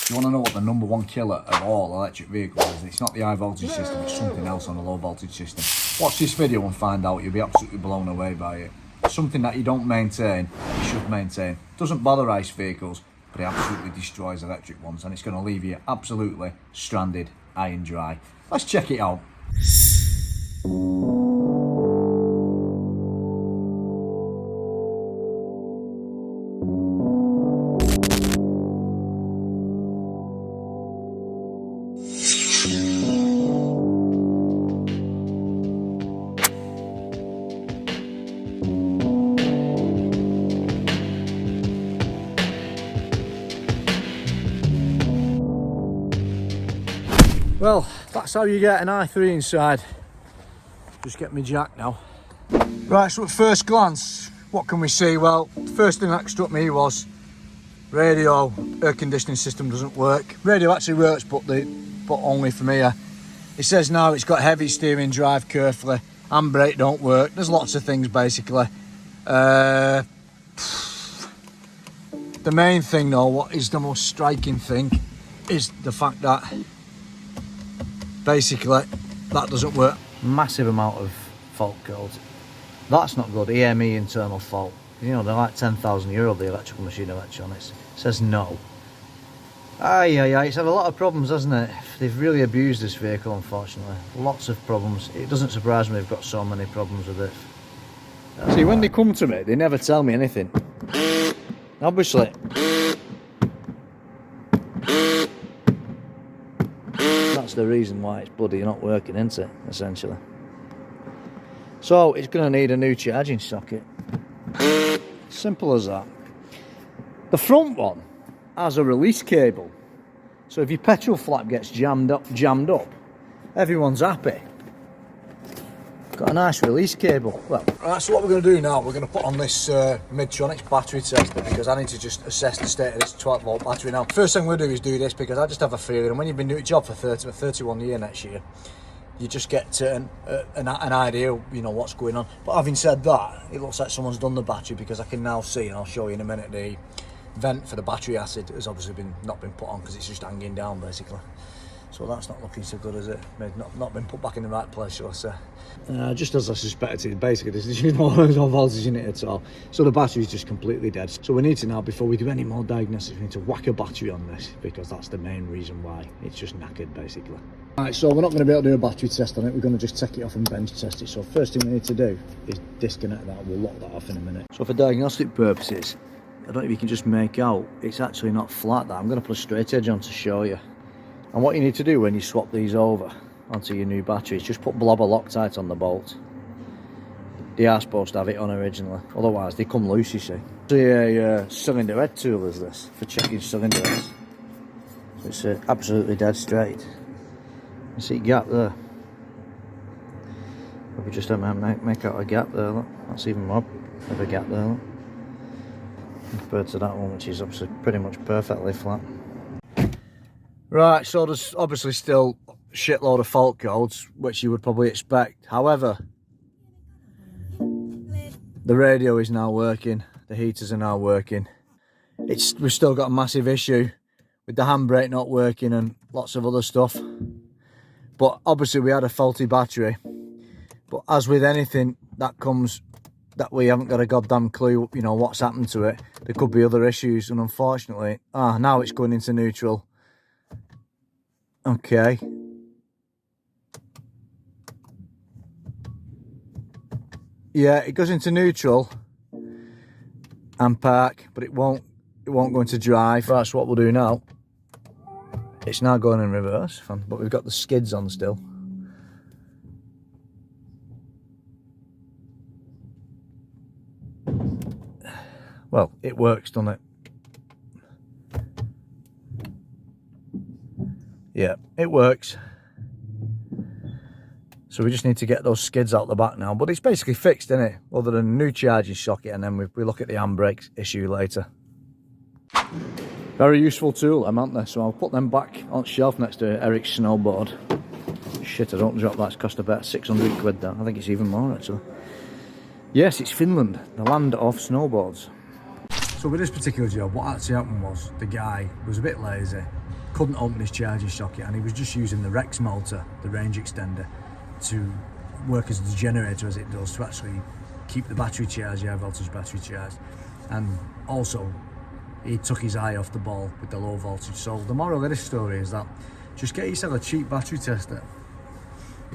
You want to know what the #1 killer of all electric vehicles is? It's not the high voltage system, it's something else on the low voltage system. Watch this video and find out, you'll be absolutely blown away by it. Something that you don't maintain, you should maintain. Doesn't bother ICE vehicles, but it absolutely destroys electric ones, and it's going to leave you absolutely stranded, high and dry. Let's check it out. Well, that's how you get an i3 inside. Just get me jack now. Right, so at first glance, what can we see? Well, the first thing that struck me was radio, air conditioning system doesn't work. Radio actually works, but only from here. It says now it's got heavy steering, drive carefully, handbrake don't work. There's lots of things basically. The main thing though, what is the most striking thing, is the fact that basically that doesn't work. Massive amount of fault codes. That's not good. EME, internal fault. You know, they're like €10,000, the electrical machine electronics. It says no. It's had a lot of problems, hasn't it? They've really abused this vehicle, unfortunately. Lots of problems. It doesn't surprise me they've got so many problems with it. See, when they come to me, they never tell me anything. Obviously, that's the reason why it's bloody not working, isn't it, essentially? So it's going to need a new charging socket. Simple as that. The front one has a release cable, so if your petrol flap gets jammed up, everyone's happy. Got a nice release cable. Well, that's what we're going to do now. We're going to put on this Midtronics battery tester, because I need to just assess the state of this 12-volt battery now. First thing we'll do is do this, because I just have a feeling, and when you've been doing a job for 31 years next year, you just get an idea, you know, what's going on. But having said that, it looks like someone's done the battery, because I can now see, and I'll show you in a minute, the vent for the battery acid has obviously not been put on, because it's just hanging down basically. So that's not looking so good, is it? Not been put back in the right place, shall I say. Just as I suspected, basically there's no voltage in it at all. So the battery's just completely dead. So we need to now, before we do any more diagnostics, we need to whack a battery on this, because that's the main reason why. It's just knackered, basically. Alright, so we're not going to be able to do a battery test on it. We're going to just take it off and bench test it. So first thing we need to do is disconnect that. We'll lock that off in a minute. So for diagnostic purposes, I don't know if you can just make out, it's actually not flat. That I'm going to put a straight edge on to show you. And what you need to do when you swap these over onto your new battery is just put blobber Loctite on the bolt. They are supposed to have it on originally, otherwise they come loose, you see. The cylinder head tool is this, for checking cylinder heads. So it's absolutely dead straight. You see a gap there. If we just make out a gap there, look. That's even more of a gap there, look. Compared to that one, which is obviously pretty much perfectly flat. Right, so there's obviously still a shitload of fault codes, which you would probably expect. However, the radio is now working, the heaters are now working. We've still got a massive issue with the handbrake not working and lots of other stuff. But obviously we had a faulty battery. But as with anything that comes that we haven't got a goddamn clue, you know, what's happened to it, there could be other issues, and unfortunately, now it's going into neutral. Okay. Yeah, it goes into neutral and park, but it won't go into drive. That's what we'll do now. It's now going in reverse, but we've got the skids on still. Well, it works, doesn't it? Yeah, it works. So we just need to get those skids out the back now. But it's basically fixed, isn't it? Other than a new charging socket, and then we look at the handbrake issue later. Very useful tool, aren't they? So I'll put them back on the shelf next to Eric's snowboard. Shit, I don't drop that. It's cost about 600 quid that. I think it's even more, actually. Yes, it's Finland, the land of snowboards. So with this particular job, what actually happened was the guy was a bit lazy. couldn't open his charging socket, and he was just using the Rex motor, the range extender, to work as the generator as it does, to actually keep the battery charged, the high voltage battery charged. And also he took his eye off the ball with the low voltage. So the moral of this story is that just get yourself a cheap battery tester.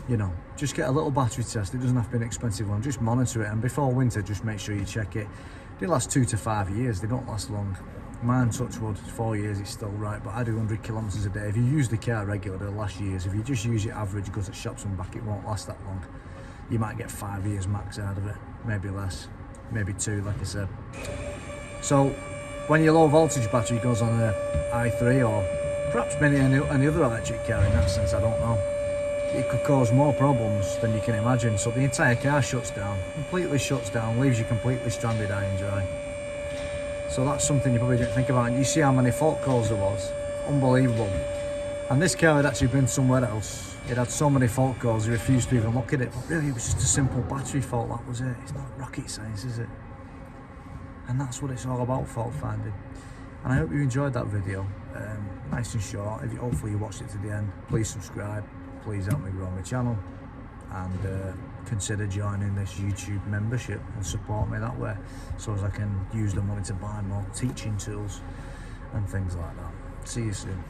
You know, just get a little battery test. It doesn't have to be an expensive one. Just monitor it, and before winter just make sure you check it. They last 2 to 5 years, they don't last long. Mine, touch wood, 4 years, it's still right, but I do 100 kilometres a day. If you use the car regularly, it'll last years. If you just use your average, goes at shops and back, it won't last that long. You might get 5 years max out of it, maybe less, maybe 2, like I said. So when your low voltage battery goes on a i3, or perhaps maybe any other electric car in that sense, I don't know, it could cause more problems than you can imagine. So the entire car shuts down, completely shuts down, leaves you completely stranded high and dry. So that's something you probably didn't think about. And you see how many fault codes there was. Unbelievable. And this car had actually been somewhere else. It had so many fault codes, he refused to even look at it. But really, it was just a simple battery fault, that was it. It's not rocket science, is it? And that's what it's all about, fault finding. And I hope you enjoyed that video. Nice and short. Hopefully you watched it to the end. Please subscribe. Please help me grow my channel. And consider joining this YouTube membership and support me that way, so as I can use the money to buy more teaching tools and things like that. See you soon.